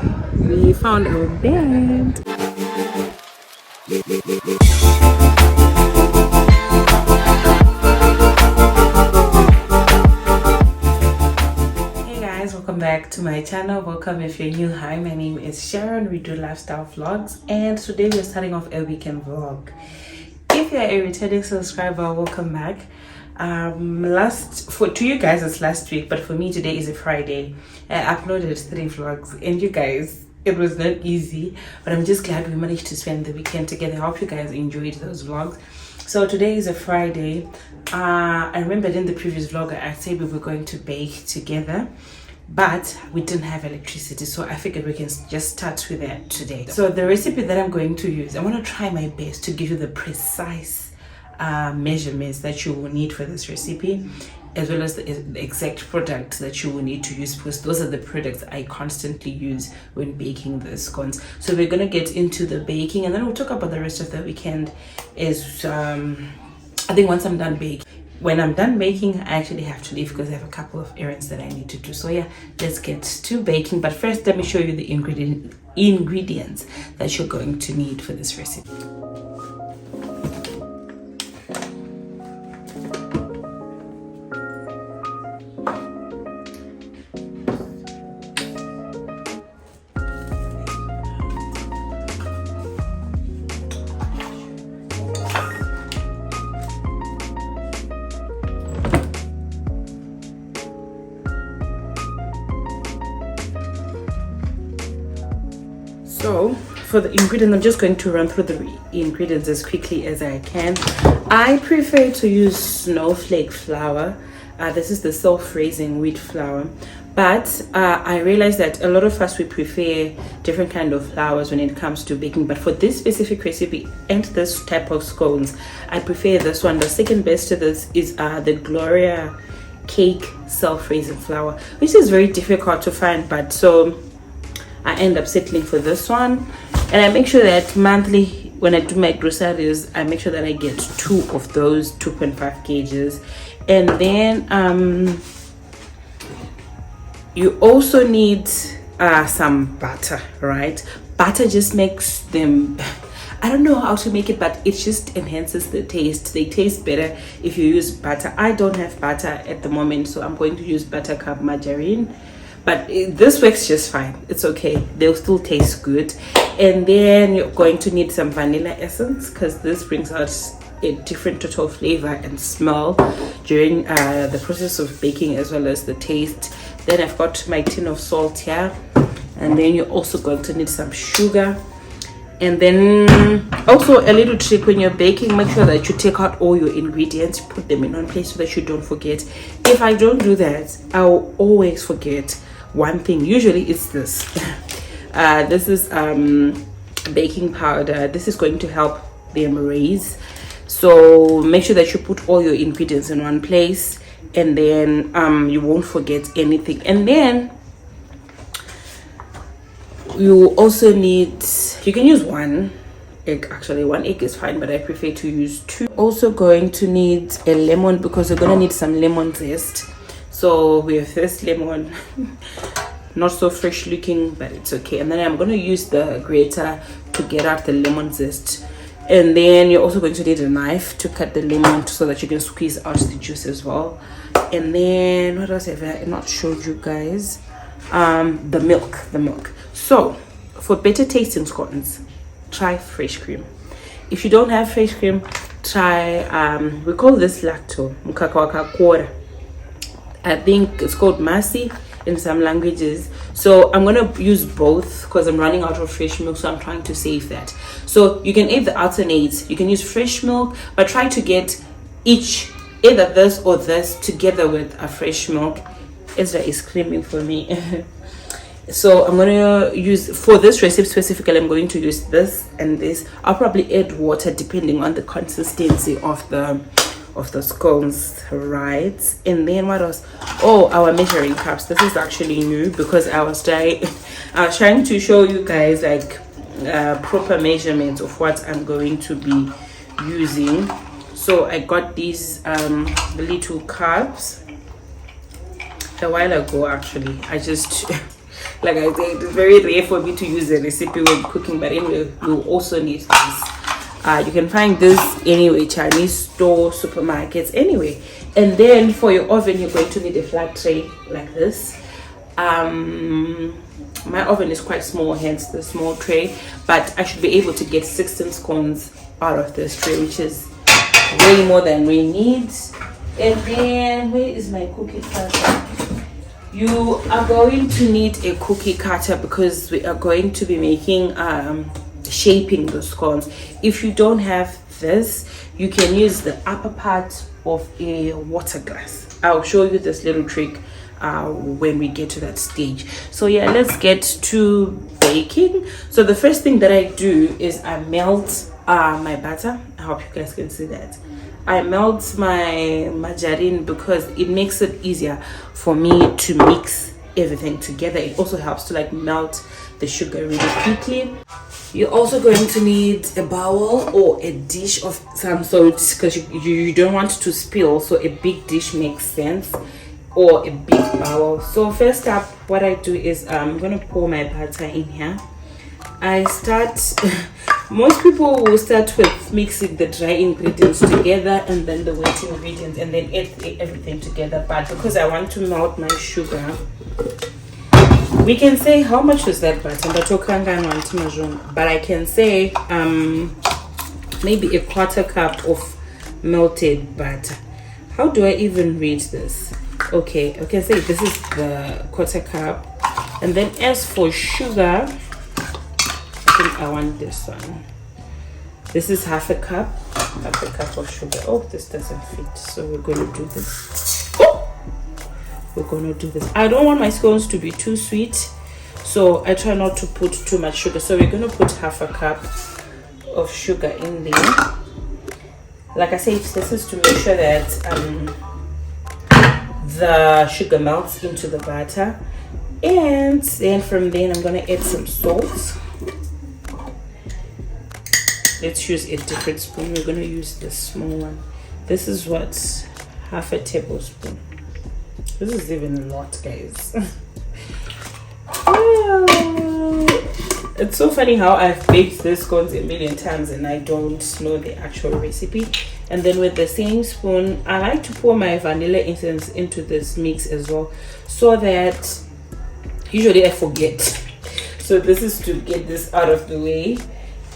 We found our bed. Welcome back to my channel. Welcome if you're new. Hi, my name is Sharon. We do lifestyle vlogs, and today we're starting off a weekend vlog. If you're a returning subscriber, welcome back. To you guys it's last week, but for me today is a Friday. I uploaded 3 vlogs, and you guys, it was not easy, but I'm just glad we managed to spend the weekend together. I hope you guys enjoyed those vlogs. So today is a Friday. I remembered in the previous vlog I said we were going to bake together, but we didn't have electricity, so I figured we can just start with that today. So the recipe that I'm going to use, I want to try my best to give you the precise measurements that you will need for this recipe, as well as the exact product that you will need to use, because those are the products I constantly use when baking the scones. So we're going to get into the baking, and then we'll talk about the rest of the weekend. I think once I'm done baking, when I'm done baking, I actually have to leave because I have a couple of errands that I need to do. So yeah, let's get to baking. But first, let me show you the ingredients that you're going to need for this recipe. So for the ingredients, I'm just going to run through the ingredients as quickly as I can. I prefer to use snowflake flour. This is the self-raising wheat flour, but I realize that a lot of us, we prefer different kind of flours when it comes to baking. But for this specific recipe and this type of scones, I prefer this one. The second best to this is the Gloria cake self-raising flour, which is very difficult to find, but so I end up settling for this one. And I make sure that monthly when I do my groceries, I make sure that I get 2 of those 2.5 kgs. And then you also need some butter, right? Butter just makes them, I don't know how to make it, but it just enhances the taste. They taste better if you use butter. I don't have butter at the moment, so I'm going to use buttercup margarine. But this works just fine. It's okay. They'll still taste good. And then you're going to need some vanilla essence, because this brings out a different total flavor and smell during the process of baking, as well as the taste. Then I've got my tin of salt here. And then you're also going to need some sugar. And then also a little trick when you're baking, make sure that you take out all your ingredients, put them in one place so that you don't forget. If I don't do that, I'll always forget one thing. Usually it's this. This is baking powder. This is going to help them raise. So make sure that you put all your ingredients in one place, and then you won't forget anything. And then you also need, you can use 1 egg. Actually 1 egg is fine, but I prefer to use 2. Also going to need a lemon, because you're gonna need some lemon zest. So we have this lemon, not so fresh looking, but it's okay. And then I'm going to use the grater to get out the lemon zest. And then you're also going to need a knife to cut the lemon so that you can squeeze out the juice as well. And then what else have I not showed you guys? The milk. So for better tasting scones, try fresh cream. If you don't have fresh cream, try we call this lacto mukaka. I think it's called masi in some languages. So I'm gonna use both because I'm running out of fresh milk, so I'm trying to save that. So you can either alternate, you can use fresh milk, but try to get either this or this together with a fresh milk. Ezra is screaming for me. So I'm gonna use, for this recipe specifically, I'm going to use this and this. I'll probably add water depending on the consistency of the scones, right? And then what else? Oh, our measuring cups. This is actually new because I was trying to show you guys like proper measurements of what I'm going to be using. So I got these little cups a while ago. Actually, I just Like I said, it's very rare for me to use a recipe when cooking, but anyway, you'll also need this. You can find this anyway, Chinese store, supermarkets, anyway. And then for your oven, you're going to need a flat tray like this. My oven is quite small, hence the small tray, but I should be able to get 16 scones out of this tray, which is way more than we need. And then where is my cookie cutter? You are going to need a cookie cutter because we are going to be making shaping the scones. If you don't have this, you can use the upper part of a water glass. I'll show you this little trick when we get to that stage. So yeah, let's get to baking. So the first thing that I do is I melt my butter. I hope you guys can see that. I melt my margarine because it makes it easier for me to mix everything together. It also helps to like melt the sugar really quickly. You're also going to need a bowl or a dish of some sort because you don't want to spill, so a big dish makes sense, or a big bowl. So first up, what I do is I'm going to pour my butter in here. I start most people will start with mixing the dry ingredients together and then the wet ingredients and then add everything together, but because I want to melt my sugar, we can say, how much was that butter? But I can say maybe a quarter cup of melted butter. How do I even read this? Okay, I can say this is the quarter cup. And then as for sugar, I think I want this one. This is half a cup of sugar. Oh, this doesn't fit, so we're going to do this. We're going to do this. I don't want my scones to be too sweet, so I try not to put too much sugar. So we're going to put half a cup of sugar in there. Like I said, this is to make sure that the sugar melts into the butter. And then from there, I'm going to add some salt. Let's use a different spoon. We're going to use this small one. This is what, half a tablespoon. This is even a lot, guys. It's so funny how I've baked these scones a million times and I don't know the actual recipe. And then with the same spoon, I like to pour my vanilla essence into this mix as well, so that usually I forget. So this is to get this out of the way.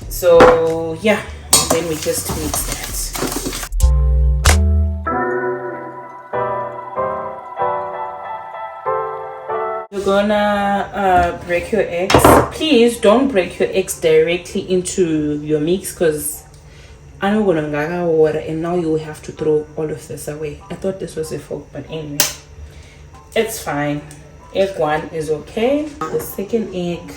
So yeah, and then we just mix that. You're gonna break your eggs. Please don't break your eggs directly into your mix, because I know gonna gaga water and now you will have to throw all of this away. I thought this was a fork, but anyway, it's fine. Egg one is okay. The second egg,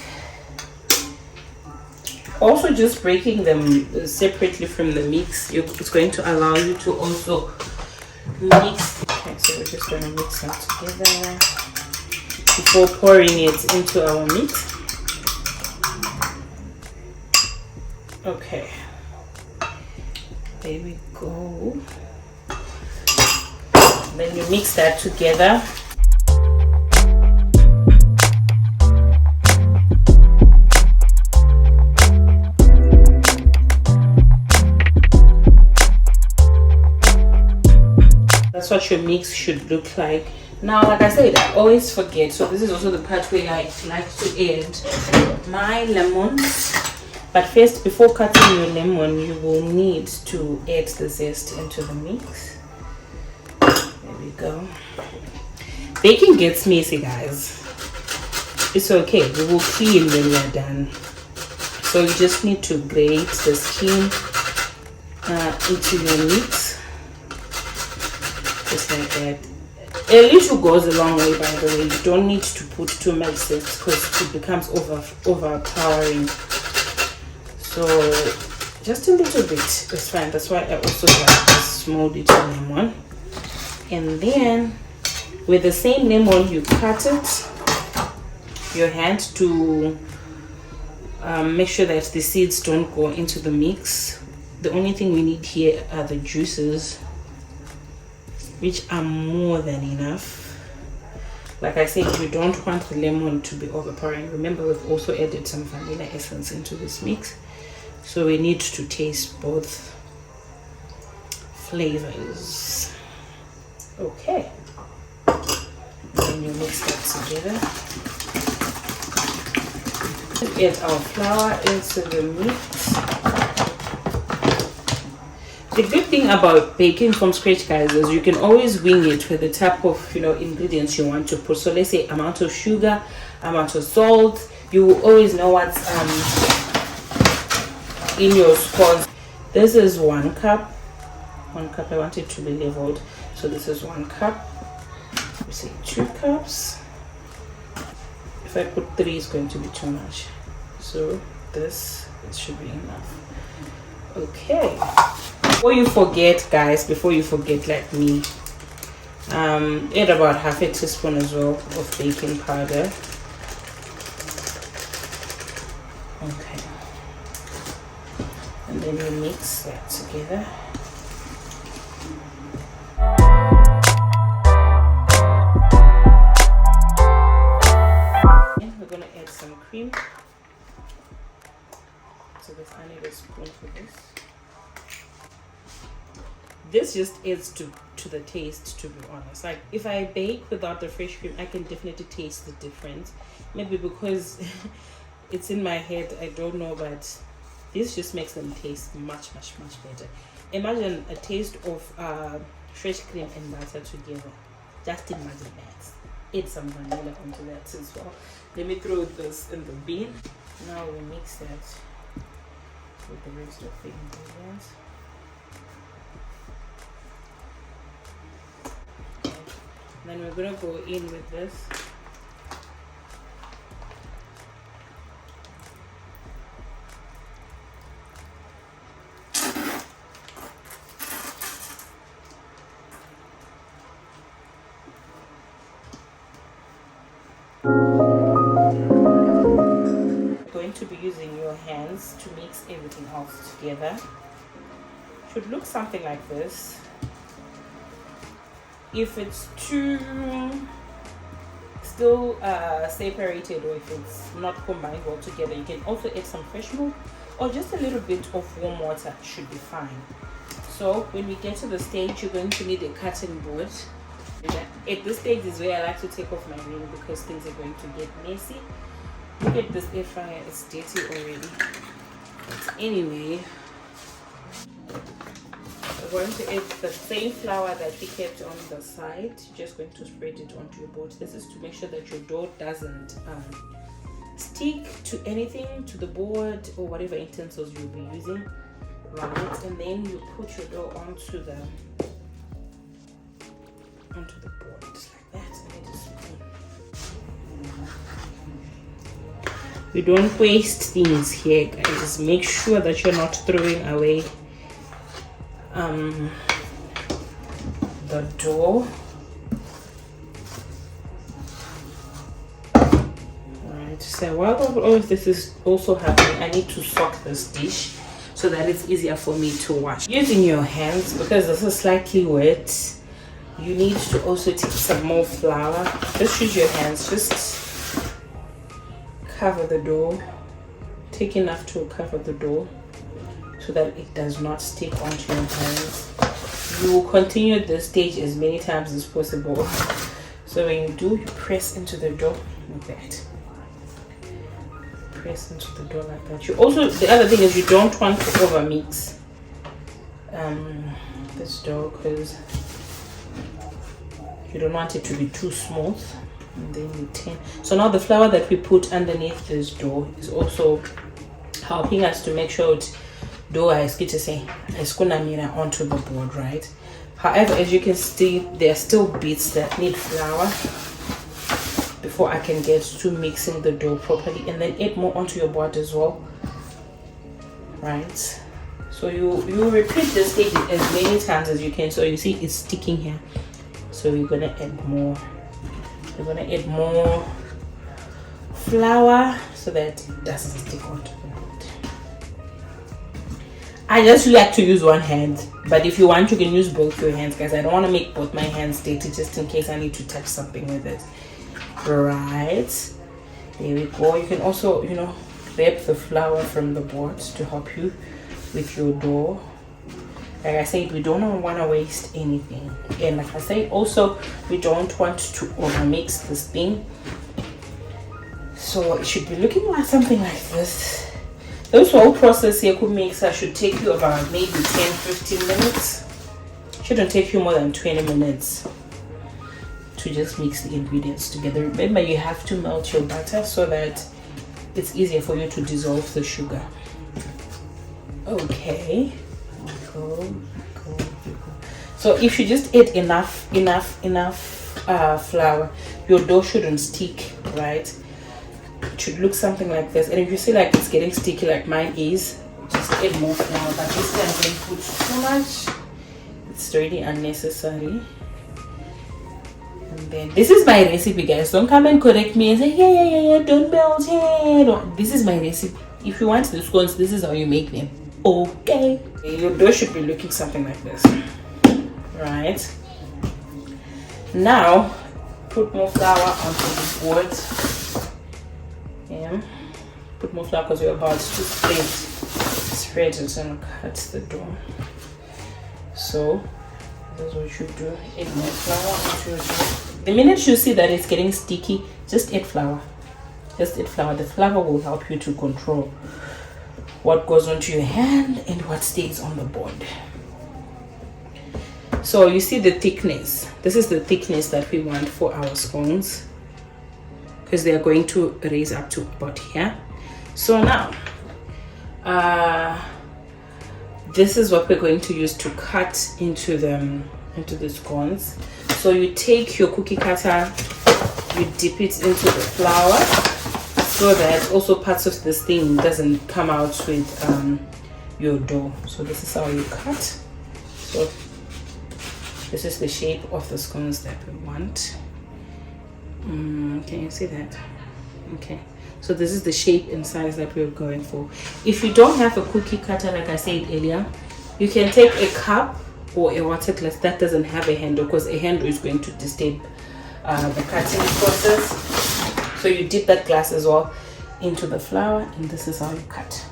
also just breaking them separately from the mix, it's going to allow you to also mix. Okay, so we're just going to mix them together before pouring it into our mix. Okay, there we go. Then you mix that together. That's what your mix should look like. Now, like I said, I always forget, so this is also the part where I like to add my lemons. But first, before cutting your lemon, you will need to add the zest into the mix. There we go. Baking gets messy, guys. It's okay, we will clean when we're done. So you just need to grate the skin into your mix. Just like that. A little goes a long way, by the way. You don't need to put too much zest because it becomes overpowering. So just a little bit is fine. That's why I also got this small little lemon. And then with the same lemon, you cut it your hand to make sure that the seeds don't go into the mix. The only thing we need here are the juices, which are more than enough. Like I said, you don't want the lemon to be overpowering. Remember, we've also added some vanilla essence into this mix, so we need to taste both flavors. Okay, then you mix that together. Add our flour into the mix. The good thing about baking from scratch, guys, is you can always wing it with the type of ingredients you want to put. So let's say amount of sugar, amount of salt. You will always know what's in your scones. This is 1 cup. 1 cup. I want it to be leveled, so this is 1 cup. We say 2 cups. If I put 3, it's going to be too much, so this, it should be enough. Okay, before you forget, guys, before you forget like me, add about half a teaspoon as well of baking powder. Okay, and then you mix that together. And we're going to add some cream. So this, I need a spoon for this. This just adds to the taste, to be honest. Like if I bake without the fresh cream, I can definitely taste the difference. Maybe because it's in my head, I don't know, but this just makes them taste much better. Imagine a taste of fresh cream and butter together. Just imagine that. Add some vanilla onto that as well. Let me throw this in the bin. Now we mix that with the rest of the ingredients. Then we're gonna go in with this. Going to be using your hands to mix everything else together. Should look something like this. If it's too still separated, or if it's not combined well together, you can also add some fresh milk or just a little bit of warm water, should be fine. So when we get to the stage, you're going to need a cutting board. At this stage is where I like to take off my ring because things are going to get messy. Look at this air fryer, it's dirty already. But anyway, we're going to add the same flour that we kept on the side. You're just going to spread it onto your board. This is to make sure that your dough doesn't stick to anything, to the board or whatever utensils you'll be using, right? And then you put your dough onto the board just like that. We don't waste things here, guys. Just make sure that you're not throwing away the dough. Alright, so while all of this is also happening, I need to soak this dish so that it's easier for me to wash. Using your hands, because this is slightly wet, you need to also take some more flour. Just use your hands, just cover the dough. Take enough to cover the dough so that it does not stick onto your hands. You will continue this stage as many times as possible. So when you do, you press into the dough like that. Press into the dough like that. You also, the other thing is, you don't want to over mix this dough because you don't want it to be too smooth. And then you turn. So now the flour that we put underneath this dough is also helping us to make sure it's dough is onto the board, right? However, as you can see, there are still bits that need flour before I can get to mixing the dough properly, and then add more onto your board as well, right? So you repeat this stage as many times as you can. So you see it's sticking here, so we're gonna add more. We're gonna add more flour so that it doesn't stick onto the board. I just like to use one hand, but if you want, you can use both your hands, guys. I don't want to make both my hands dirty just in case I need to touch something with it. Right, there we go. You can also, you know, grab the flour from the board to help you with your dough. Like I said, we don't want to waste anything, and like I said, also we don't want to overmix this thing, so it should be looking like something like this. This whole process here could mixer should take you about maybe 10-15 minutes. Shouldn't take you more than 20 minutes to just mix the ingredients together. Remember, you have to melt your butter so that it's easier for you to dissolve the sugar. Okay, cool. So if you just add enough flour, your dough shouldn't stick, right? It should look something like this. And if you see like it's getting sticky like mine is, just add more flour. But this time don't put too much. It's really unnecessary. And then this is my recipe, guys. Don't come and correct me and say yeah, don't melt it. This is my recipe. If you want the scones, this is how you make them. Okay, your dough should be looking something like this, right? Now put more flour onto the board. Yeah, put more flour because you're about to spread it and cut the dough. So that's what you do. Add more flour into your dough. The minute you see that it's getting sticky, just add flour. Just add flour. The flour will help you to control what goes onto your hand and what stays on the board. So you see the thickness. This is the thickness that we want for our scones, because they are going to raise up to about here. So now this is what we're going to use to cut into the scones. So you take your cookie cutter, you dip it into the flour so that also parts of this thing doesn't come out with your dough. So this is how you cut. So this is the shape of the scones that we want. Can you see that? Okay, so this is the shape and size that we're going for. If you don't have a cookie cutter, like I said earlier, you can take a cup or a water glass that doesn't have a handle, because a handle is going to disturb the cutting process. So you dip that glass as well into the flour, and this is how you cut.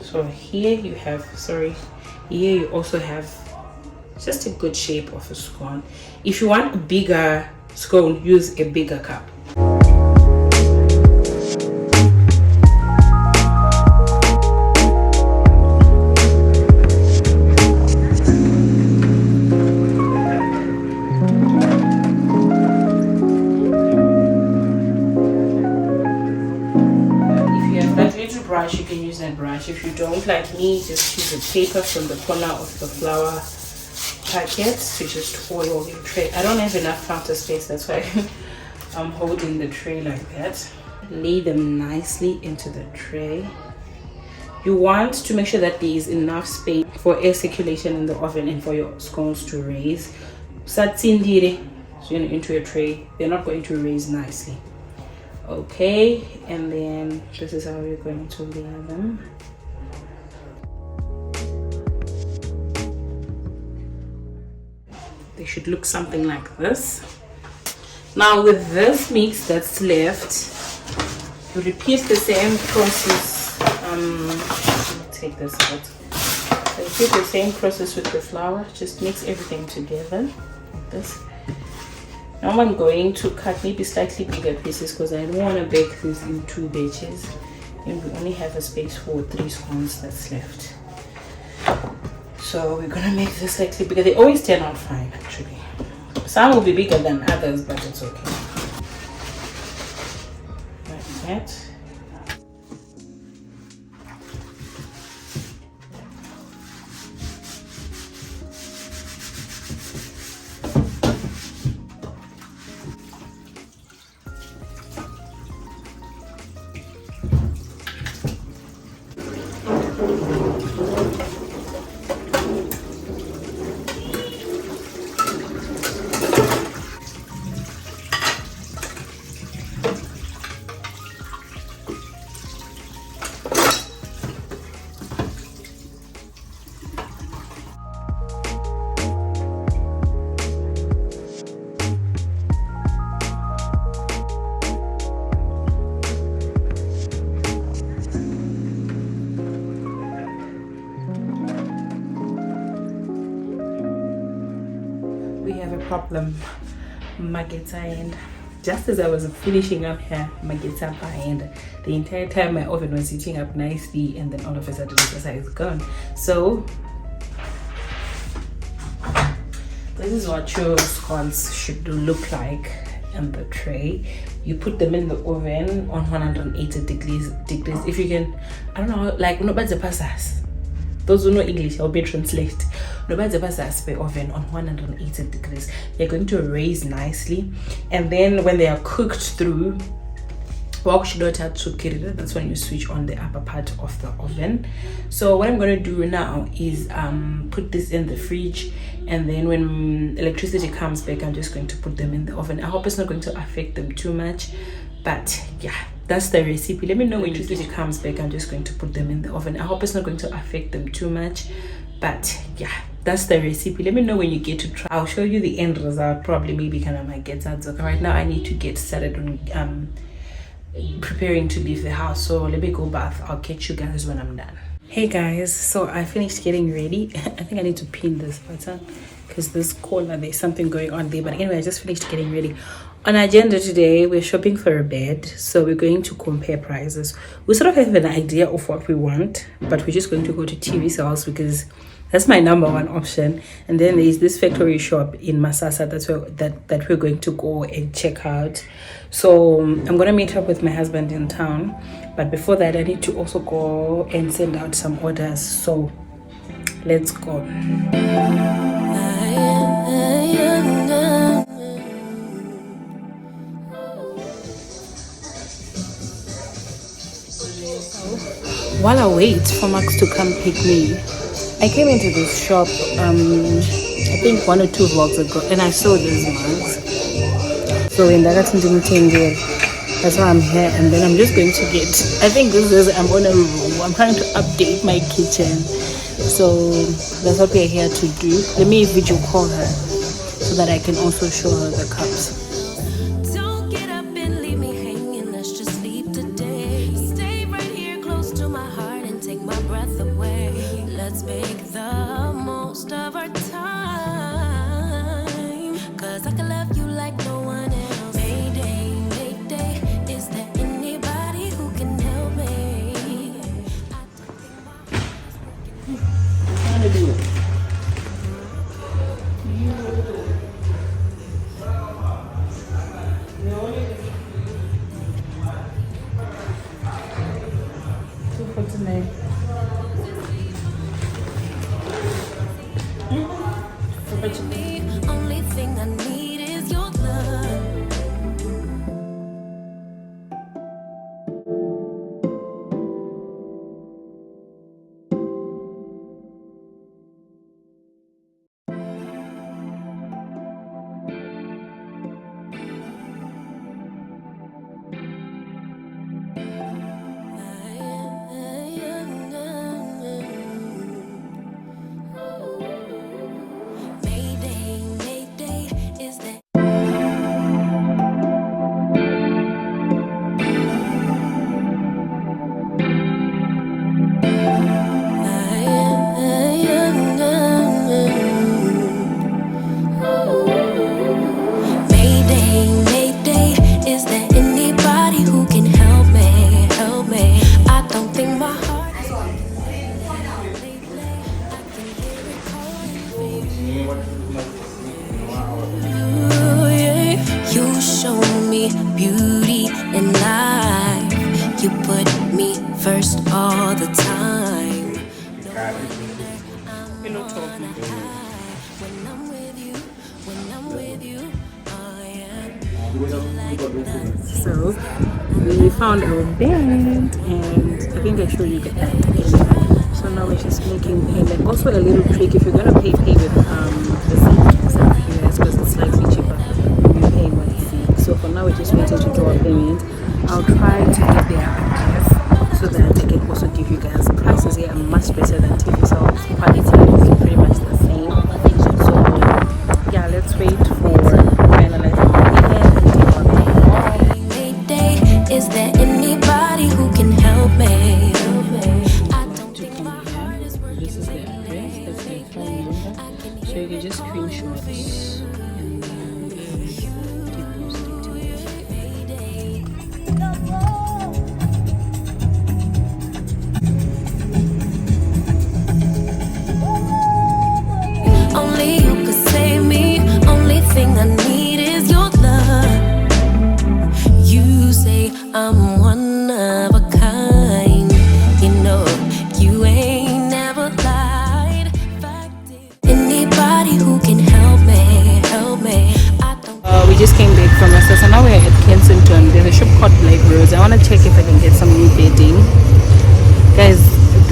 So here you have, here you also have just a good shape of a scone. If you want a bigger scone, use a bigger cup. Brush, you can use that brush. If you don't, like me, just use a paper from the corner of the flour packet to just oil your tray. I don't have enough counter space, that's why I'm holding the tray like that. Lay them nicely into the tray. You want to make sure that there is enough space for air circulation in the oven and for your scones to raise. Satsindire into a tray, they're not going to raise nicely. Okay, and then this is how we're going to layer them. They should look something like this. Now with this mix that's left, you repeat the same process. Take this out. Repeat the same process with the flour. Just mix everything together like this. Now I'm going to cut maybe slightly bigger pieces because I don't want to bake this in 2 batches, and we only have a space for 3 scones that's left. So we're gonna make this slightly bigger. They always turn out fine actually. Some will be bigger than others, but it's okay. Like that. problem. Mageta, and just as I was finishing up here, Mageta and the entire time my oven was heating up nicely, and then all of a sudden it's gone. So this is what your scones should look like in the tray. You put them in the oven on 180 degrees. If you can, I don't know, like nobody's pasas. Those who know English, I'll be translate. Nobody's pasas the oven on 180 degrees. They're going to raise nicely, and then when they are cooked through, that's when you switch on the upper part of the oven. So what I'm going to do now is put this in the fridge, and then when electricity comes back, I'm just going to put them in the oven. I hope it's not going to affect them too much, but yeah, that's the recipe. Let me know when electricity comes back. I'm just going to put them in the oven. I hope it's not going to affect them too much, but yeah, that's the recipe. Let me know when you get to try. I'll show you the end result. Probably maybe kind of might get that. Right now I need to get started on preparing to leave the house, so let me go bath. I'll catch you guys when I'm done. Hey guys, so I finished getting ready. I think I need to pin this button because this corner there's something going on there, but anyway, I just finished getting ready. On our agenda today, we're shopping for a bed, so we're going to compare prices. We sort of have an idea of what we want, but we're just going to go to TV sales because that's my number one option. And then there's this factory shop in Masasa that we're going to go and check out. So I'm gonna meet up with my husband in town, but before that I need to also go and send out some orders. So let's go. While I wait for Max to come pick me, I came into this shop I think 1 or 2 vlogs ago, and I saw these mugs. So in that that's why I'm here, and then I'm just going to get, I think this is, I'm on a room. I'm trying to update my kitchen, so that's what we're here to do. Let me video call her so that I can also show her the cups. Only thing I need is your love. You show me beauty and life. You put me first all the time. When I'm with you, I am. So we found our bed, and I think I showed you that. So now we're just making payment. Also a little trick, if you're gonna pay with the seed US, because it's slightly cheaper when you're paying with seed. So for now we're just waiting to do our payment. I'll try to get their address so that I can also give you guys prices here are much better than TV sales. Quality is pretty much the same. So yeah, let's wait for finalizing the payment and take our payment. Is there anybody who can help me? This is the address, that's the phone number. So you can just screenshot and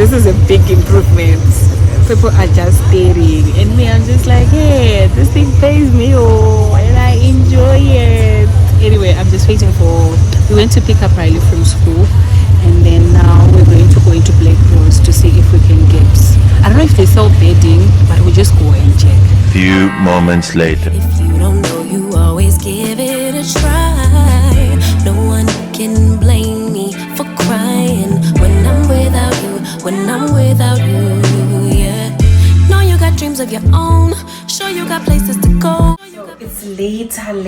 this is a big improvement. People are just staring, and me, I'm just like, hey, this thing pays me, and I enjoy it. Anyway, I'm just waiting for. We went to pick up Riley from school, and then now we're going to go into Black Rose to see if we can get. I don't know if they sell bedding, but we'll just go and check. Few moments later. If you don't know, you always give it a try. No one can blame me for crying when I'm without you, yeah. Know you got dreams of your own, sure you got places to go. It's later on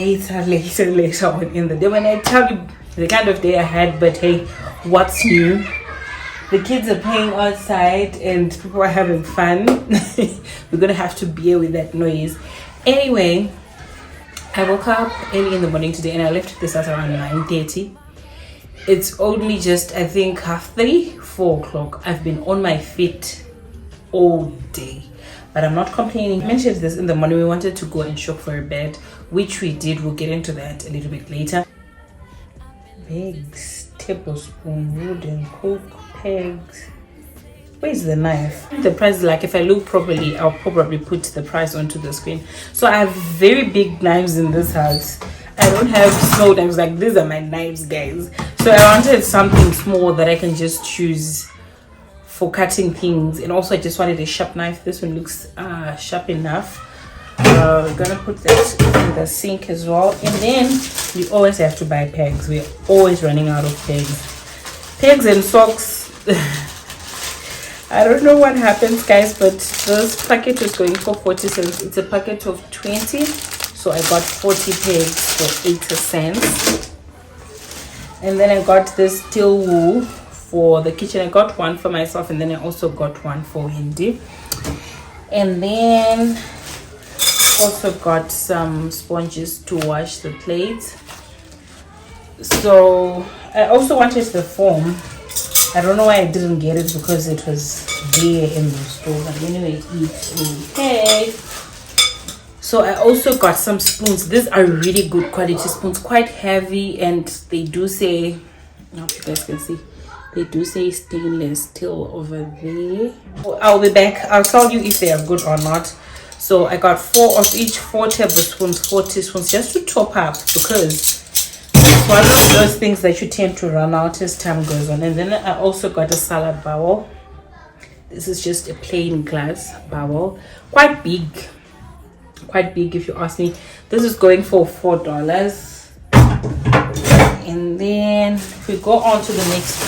in the day when I tell you the kind of day I had, but hey, what's new? The kids are playing outside and people are having fun. We're gonna have to bear with that noise. Anyway, I woke up early in the morning today and I left this at around 9:30. It's only just, I think, 3:30, 4 o'clock. I've been on my feet all day, but I'm not complaining. I mentioned this in the morning. We wanted to go and shop for a bed, which we did. We'll get into that a little bit later. Bags, tablespoon, wooden cook, pegs. Where's the knife? The price, like, if I look properly, I'll probably put the price onto the screen. So I have very big knives in this house. I don't have small knives. Like, these are my knives, guys. So I wanted something small that I can just choose for cutting things. And also I just wanted a sharp knife. This one looks sharp enough. We're gonna put that in the sink as well. And then you always have to buy pegs. We're always running out of pegs and socks. I don't know what happens, guys, but this packet was going for 40 cents. It's a packet of 20, so I got 40 pegs for 80 cents. And then I got this steel wool for the kitchen. I got one for myself, and then I also got one for Hindi. And then also got some sponges to wash the plates. So I also wanted the foam. I don't know why I didn't get it, because it was there in the store. But anyway, it's okay. So I also got some spoons. These are really good quality spoons, quite heavy, and they do say, I hope you guys can see, they do say stainless steel over there. I'll be back. I'll tell you if they are good or not. So I got 4 of each, 4 tablespoons, 4 teaspoons, just to top up, because it's one of those things that you tend to run out as time goes on. And then I also got a salad bowl. This is just a plain glass bowl, quite big if you ask me. This is going for $4. And then if we go on to the next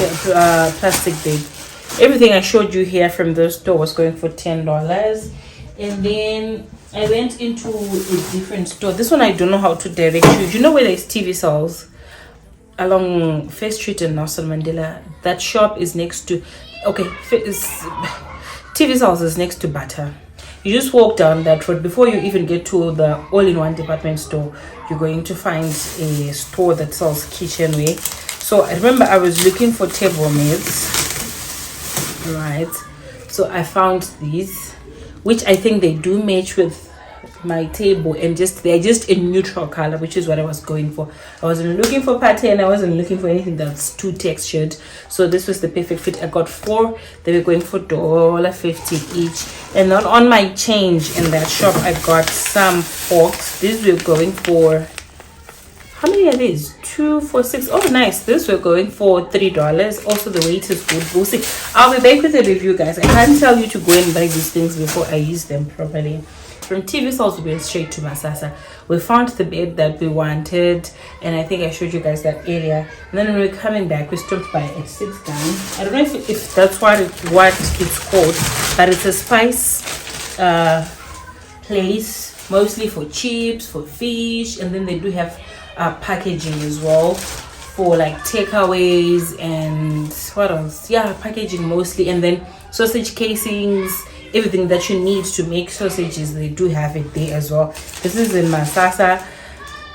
plastic bag, everything I showed you here from the store was going for $10. And then I went into a different store. This one I don't know how to direct you. You know where there's TV stalls along First Street in Nelson Mandela? That shop is next to, TV stalls is next to Butter. You just walk down that road. Before you even get to the all-in-one department store, you're going to find a store that sells kitchenware. So I remember I was looking for table mats, right? So I found these, which I think they do match with my table, and they're just a neutral color, which is what I was going for. I wasn't looking for pattern, I wasn't looking for anything that's too textured, so this was the perfect fit. I got 4. They were going for $1.50 each. And then on my change in that shop, I got some forks. These were going for, how many are these? 2, 4, 6. Oh, nice. This were going for $3. Also, the weight is good. We'll see. I'll be back with a review, guys. I can't tell you to go and buy these things before I use them properly. From TV stalls, we went straight to Masasa. We found the bed that we wanted, and I think I showed you guys that earlier. And then when we were coming back, we stopped by a 6-gun. I don't know if that's what it's called, but it's a spice place, mostly for chips, for fish, and then they do have packaging as well for like takeaways and what else? Yeah, packaging mostly, and then sausage casings. Everything that you need to make sausages, they do have it there as well. This is in Masasa.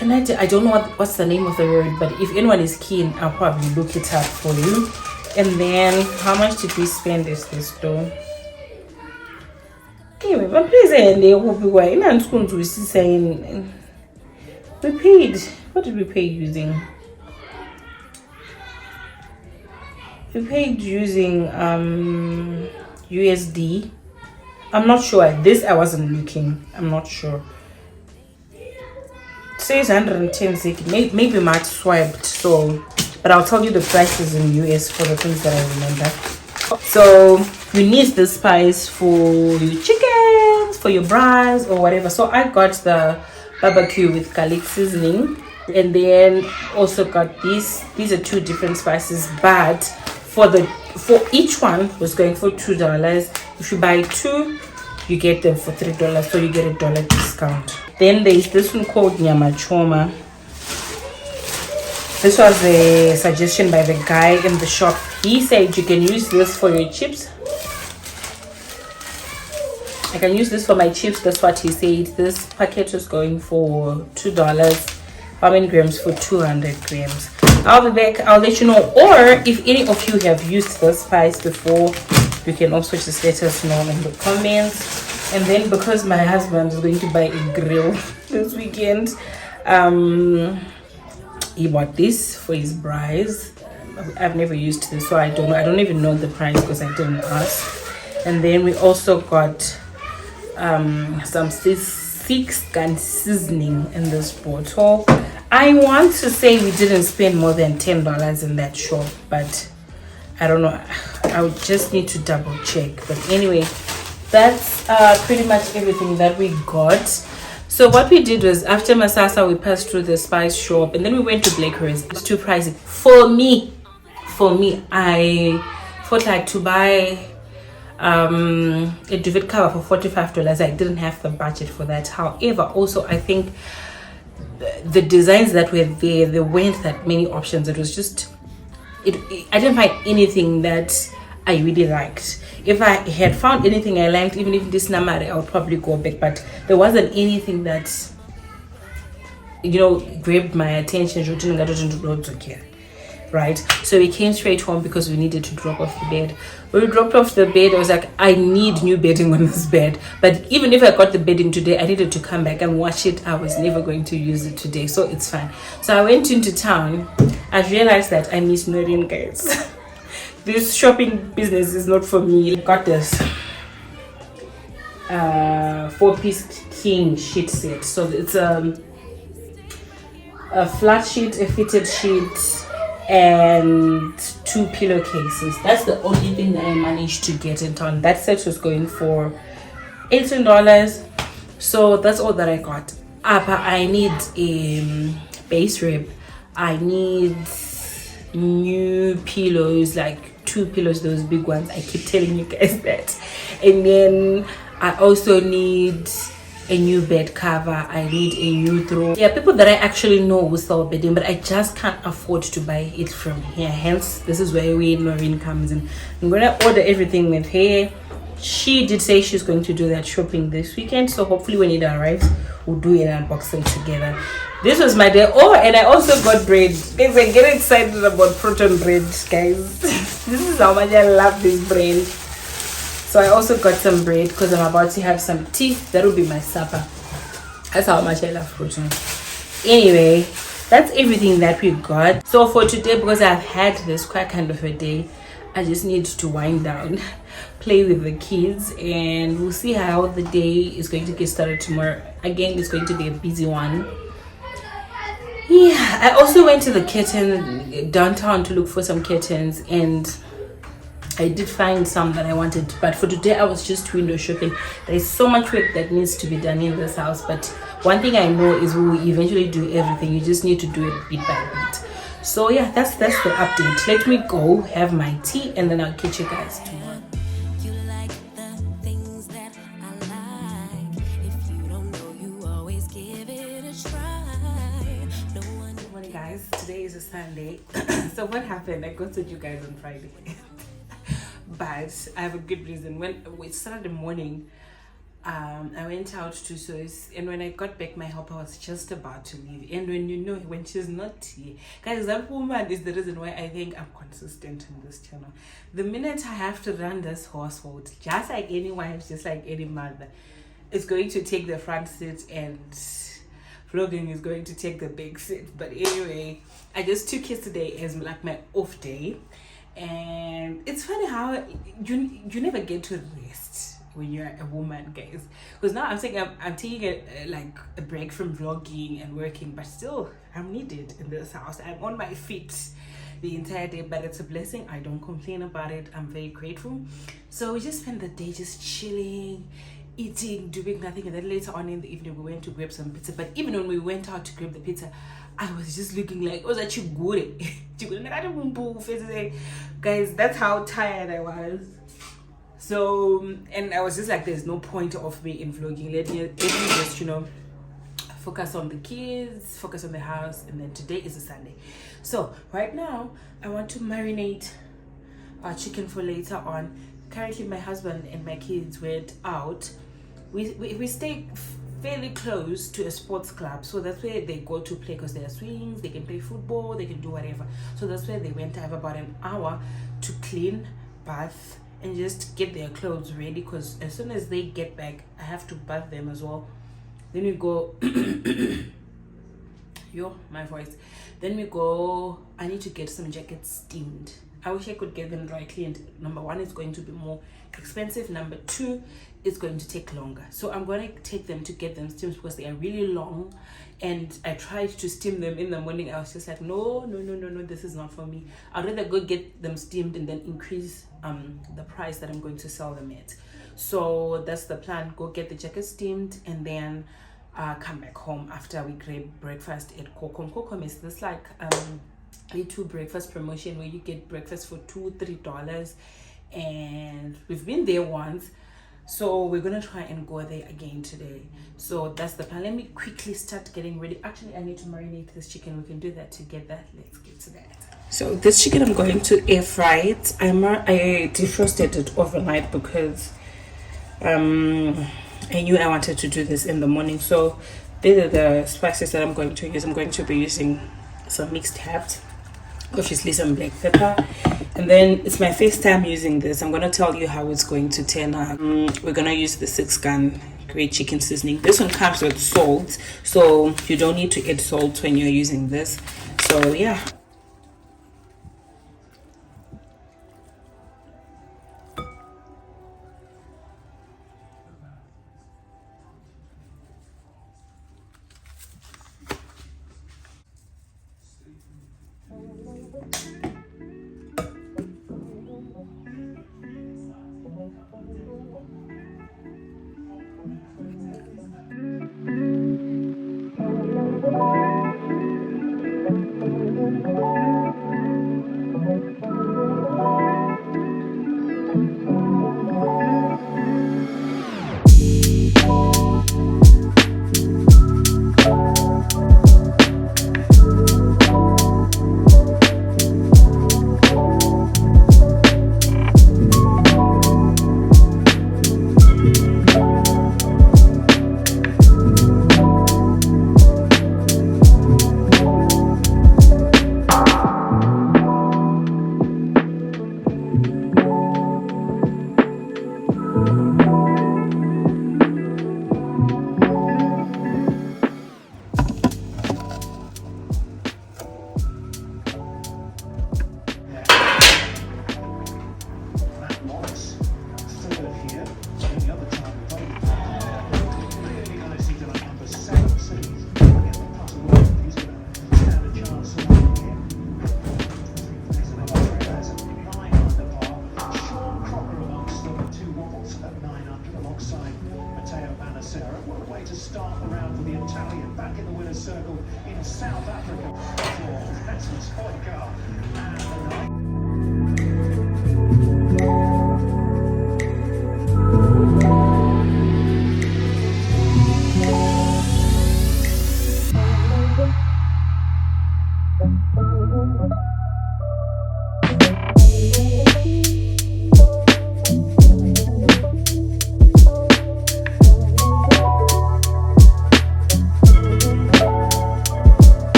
I don't know what's the name of the road, but if anyone is keen, I'll probably look it up for you. And then how much did we spend at this store? Anyway, but please, we paid. What did we pay using? We paid using USD. I'm not sure. This I wasn't looking. I'm not sure. It says 110 zeki. Maybe Mark swiped. So, but I'll tell you the prices in US for the things that I remember. So you need the spice for your chickens, for your braais or whatever. So I got the barbecue with garlic seasoning, and then also got these are 2 different spices, but for each one was going for $2. If you buy 2, you get them for $3, so you get a $1 discount. Then there's this one called nyama choma. This was a suggestion by the guy in the shop. He said you can use this for your chips. I can use this for my chips. That's what he said. This packet was going for $2. How many grams? For 200 grams. I'll be back. I'll let you know. Or if any of you have used this spice before, you can also just let us know in the comments. And then because my husband is going to buy a grill this weekend, he bought this for his braais. I've never used this, so I don't know. I don't even know the price because I didn't ask. And then we also got some 6 gun seasoning in this bottle. I want to say we didn't spend more than $10 in that shop, but I don't know. I would just need to double check. But anyway, that's pretty much everything that we got. So what we did was, after Masasa, we passed through the spice shop, and then we went to Blaker's. It's too pricey for me. I thought like to buy a duvet cover for $45. I didn't have the budget for that. However, also I think the designs that were there, there weren't that many options. It was just I didn't find anything that I really liked. If I had found anything I liked, even if this number, I would probably go back, but there wasn't anything that, you know, grabbed my attention. Right, so we came straight home because we needed to drop off the bed. When we dropped off the bed, I was like, I need new bedding on this bed. But even if I got the bedding today, I needed to come back and wash it. I was never going to use it today, so it's fine. So I went into town. I realized that I miss Noreen, guys. This shopping business is not for me. I got this 4-piece king sheet set. So it's a flat sheet, a fitted sheet, and 2 pillowcases. That's the only thing that I managed to get in town. That set was going for $18, so that's all that I got. But I need a base rib. I need new pillows, like 2 pillows, those big ones. I keep telling you guys that. And then I also need a new bed cover. I need a new throw. Yeah, people that I actually know will sell bedding, but I just can't afford to buy it from here. Hence, this is where Noreen comes in. I'm gonna order everything with her. She did say she's going to do that shopping this weekend, so hopefully when it arrives, we'll do an unboxing together. This was my day. Oh, and I also got bread. Guys, I get excited about protein bread, guys. This is how much I love this bread. So I also got some bread because I'm about to have some tea. That will be my supper. That's how much I love protein. Anyway, that's everything that we got. So for today, because I've had this quite kind of a day, I just need to wind down, play with the kids, and we'll see how the day is going to get started tomorrow. Again, it's going to be a busy one. Yeah, I also went to the kitten downtown to look for some kittens, and I did find some that I wanted, but for today I was just window shopping. There's so much work that needs to be done in this house, but one thing I know is we will eventually do everything. You just need to do it bit by bit. So yeah, that's the update. Let me go have my tea, and then I'll catch you guys tomorrow. Good morning, guys. Today is a Sunday. So what happened? I ghosted you guys on Friday. But I have a good reason. When it started the morning, I went out to Source, and when I got back, my helper was just about to leave. And when she's not here, guys, that woman is the reason why I think I'm consistent in this channel. The minute I have to run this household, just like any wife, just like any mother, it's going to take the front seat, and vlogging is going to take the big seat. But anyway, I just took yesterday as like my off day. And it's funny how you never get to rest when you're a woman, guys, because now I'm saying I'm taking a break from vlogging and working, but still I'm needed in this house. I'm on my feet the entire day, but it's a blessing. I don't complain about it. I'm very grateful. So we just spent the day just chilling, eating, doing nothing, and then later on in the evening we went to grab some pizza. But even when we went out to grab the pizza, I was just looking like, was that you good? Guys, that's how tired I was. So, and I was just like, there's no point of me in vlogging. Let me just, you know, focus on the kids, focus on the house. And then today is a Sunday. So right now I want to marinate our chicken for later on. Currently my husband and my kids went out. We stay fairly close to a sports club, so that's where they go to play, because there are swings, they can play football, they can do whatever. So that's where they went. I have about an hour to clean, bath, and just get their clothes ready, because as soon as they get back I have to bath them as well. Then we go my voice. Then we go, I need to get some jackets steamed. I wish I could get them dry cleaned. Number one, it's going to be more expensive. Number two, it's going to take longer. So I'm going to take them to get them steamed because they are really long. And I tried to steam them in the morning. I was just like, no, this is not for me. I'd rather go get them steamed and then increase the price that I'm going to sell them at. So that's the plan. Go get the jacket steamed and then come back home after we grab breakfast at Kokom. Kokom is this like YouTube breakfast promotion where you get breakfast for $2-3, and we've been there once, so we're gonna try and go there again today. So that's the plan. Let me quickly start getting ready. Actually, I need to marinate this chicken. We can do that together. Let's get to that. So this chicken I'm going to air fry it. I defrosted it overnight because I knew I wanted to do this in the morning. So these are the spices that I'm going to use. I'm going to be using some mixed herbs, obviously some black pepper, and then it's my first time using this. I'm going to tell you how it's going to turn out. We're going to use the 6-gun grade chicken seasoning. This one comes with salt, so you don't need to add salt when you're using this. So yeah.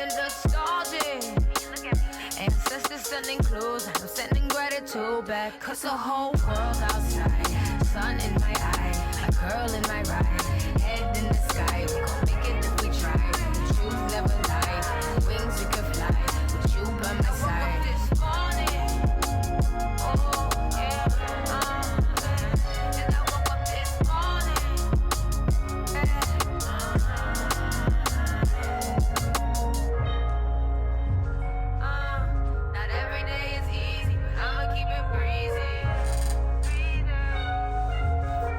feeling nostalgic. Ancestors sending clues, I'm sending gratitude back. Cause the whole world outside, sun in my eye, a girl in my ride, head in the sky. We gon' make it if we try. The truth never lie, wings we can fly. With you by my side. This morning, oh yeah, and I woke up this morning. Not every day is easy, but I'ma keep it breezy.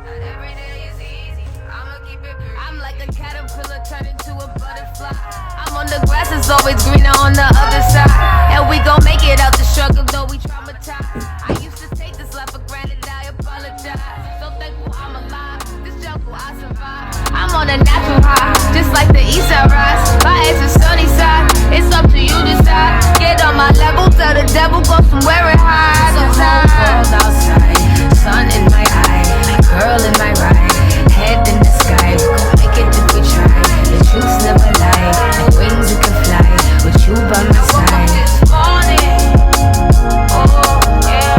Not every day is easy, I'ma keep it breezy. I'm like a caterpillar turned into a butterfly. I'm on the grass, it's always greener on the other side. And we gon' make it out the struggle, though we traumatized. I used to take this life for granted, I apologize. So thankful I'm alive, this jungle I survive. I'm on a natural high, just like the east side rise. My ex is sunny side, it's up to you to decide. Get on my level, tell the devil go somewhere and hide. The whole world outside, sun in my eye, girl in my ride, head in the sky. We gon' make it if we try. The truth never lie, and wings we can fly. With you by my side. This morning, oh yeah,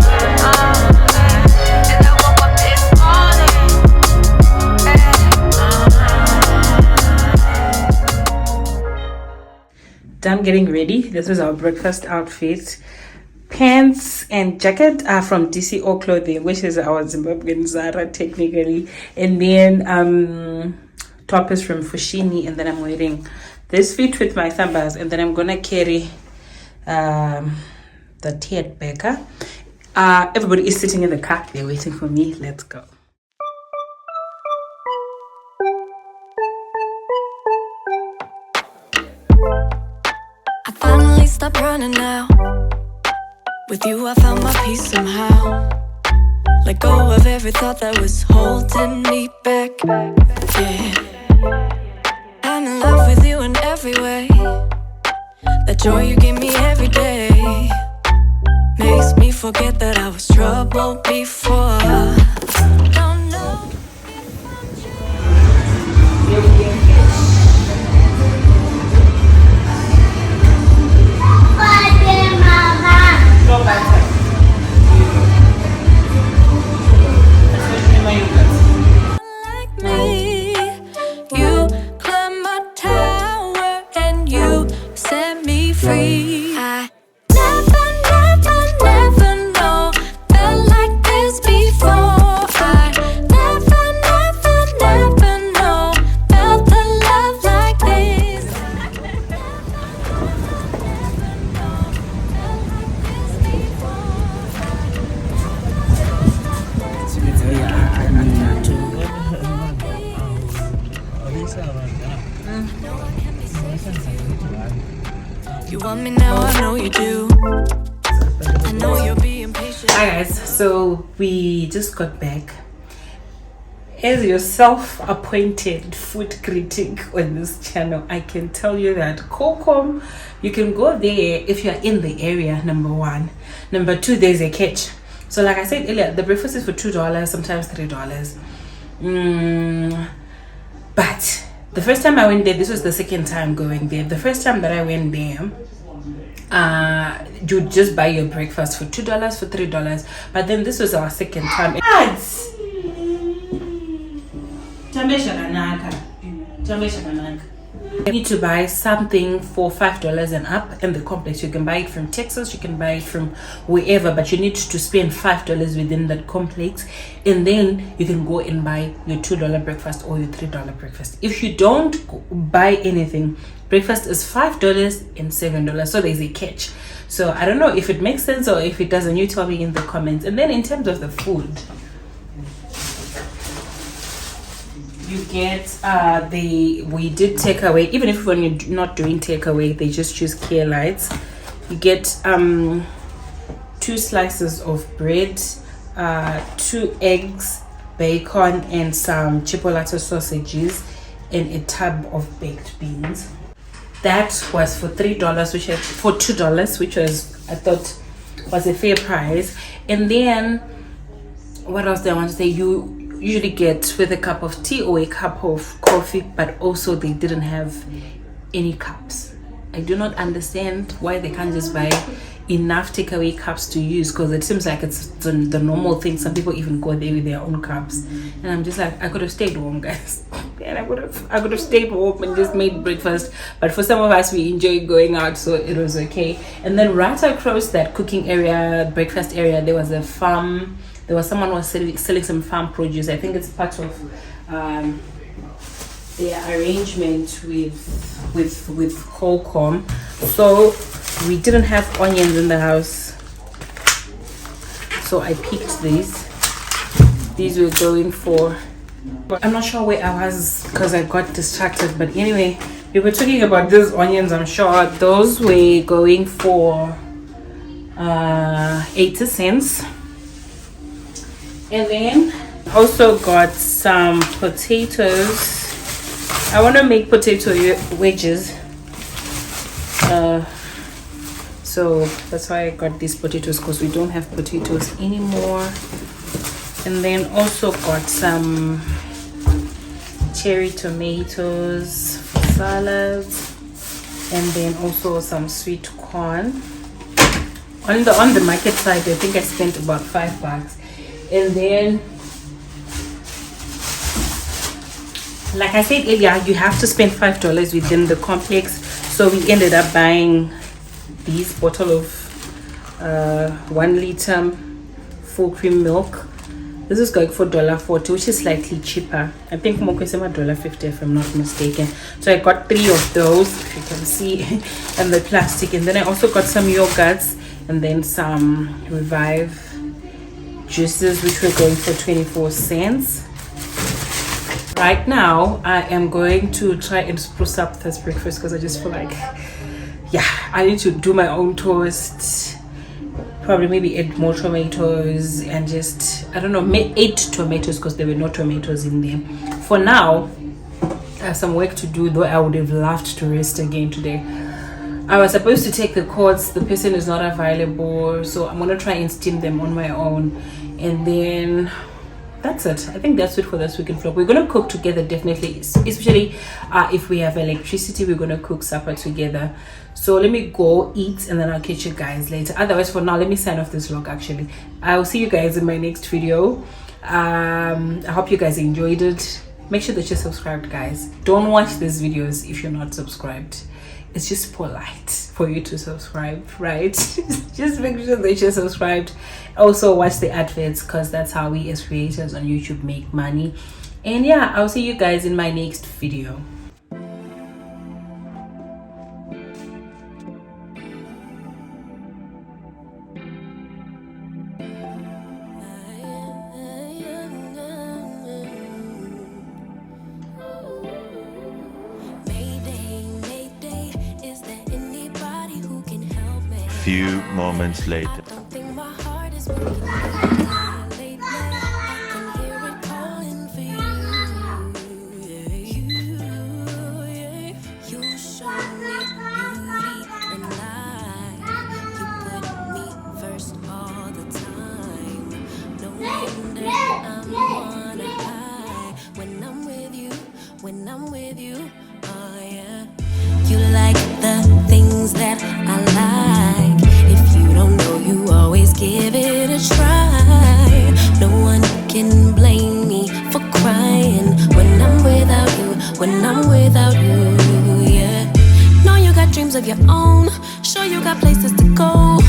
and I woke up this morning. Done getting ready. This is our breakfast outfit. Pants and jacket are from DCO clothing, which is our Zimbabwean Zara technically, and then top is from Fushini, and then I'm wearing this fit with my thambas, and then I'm gonna carry the tiered baker. Everybody is sitting in the car, they're waiting for me. Let's go. I finally stopped running now. With you I found my peace somehow. Let go of every thought that was holding me back. Yeah, I'm in love with you in every way. That joy you give me every day makes me forget that I was troubled before. Don't know if like me, you climbed my tower and you set me free. I never know felt like this before. I never know felt the love like this. You want me now, I know you do. I know you're being patient. Hi guys, so we just got back. As your self-appointed food critic on this channel, I can tell you that Kokom, you can go there if you're in the area, number one. Number two, there's a catch. So like I said earlier, the breakfast is for $2, sometimes $3. But the first time I went there, this was the second time going there. The first time that I went there, you just buy your breakfast for $2, for $3. But then this was our second time. You need to buy something for $5 and up in the complex. You can buy it from Texas, you can buy it from wherever, but you need to spend $5 within that complex, and then you can go and buy your $2 breakfast or your $3 breakfast. If you don't buy anything, breakfast is $5 and $7. So there's a catch. So I don't know if it makes sense or if it doesn't. You tell me in the comments. And then in terms of the food, you get we did takeaway. Even if when you're not doing takeaway, they just choose care lights. You get 2 slices of bread, 2 eggs, bacon, and some chipolata sausages, and a tub of baked beans. That was for $3, which for $2, which was, I thought, was a fair price. And then what else do I want to say? You usually get with a cup of tea or a cup of coffee, but also they didn't have any cups. I do not understand why they can't just buy enough takeaway cups to use, because it seems like it's the normal thing. Some people even go there with their own cups, and I'm just like, I could have stayed home, guys. And I could have stayed home and just made breakfast. But for some of us, we enjoy going out, so it was okay. And then right across that cooking area, breakfast area, there was a farm. There was someone who was selling some farm produce. I think it's part of their arrangement with Holcomb. So we didn't have onions in the house, so I picked these. These were going for, I'm not sure where I was because I got distracted, but anyway, we were talking about these onions. I'm sure those were going for 80 cents. And then also got some potatoes. I want to make potato wedges, so that's why I got these potatoes, because we don't have potatoes anymore. And then also got some cherry tomatoes for salads, and then also some sweet corn. On the market side, I think I spent about $5. And then, like I said earlier, you have to spend $5 within the complex. So we ended up buying these bottle of 1 liter full cream milk. This is going for $1.40, which is slightly cheaper. I think $1.50 if I'm not mistaken. So I got 3 of those, if you can see, and the plastic. And then I also got some yogurts, and then some Revive juices, which were going for 24 cents. Right now I am going to try and spruce up this breakfast, because I just feel like, yeah, I need to do my own toast, probably maybe add more tomatoes, and just, I don't know, 8 tomatoes, because there were no tomatoes in there. For now, I have some work to do, though I would have loved to rest again today. I was supposed to take the cords. The person is not available, so I'm gonna try and steam them on my own. And then that's it. I think that's it for this weekend vlog. We're gonna cook together, definitely, especially if we have electricity. We're gonna cook supper together. So let me go eat, and then I'll catch you guys later. Otherwise, for now, let me sign off this vlog. Actually, I'll see you guys in my next video. I hope you guys enjoyed it. Make sure that you're subscribed, guys. Don't watch these videos if you're not subscribed. It's just polite for you to subscribe, right? Just make sure that you're subscribed. Also watch the adverts, because that's how we as creators on YouTube make money. And yeah, I'll see you guys in my next video. Few moments later. When I'm with you, oh yeah. You like the things that I like. If you don't know, you always give it a try. No one can blame me for crying when I'm without you, when I'm without you, yeah. Know you got dreams of your own, sure you got places to go.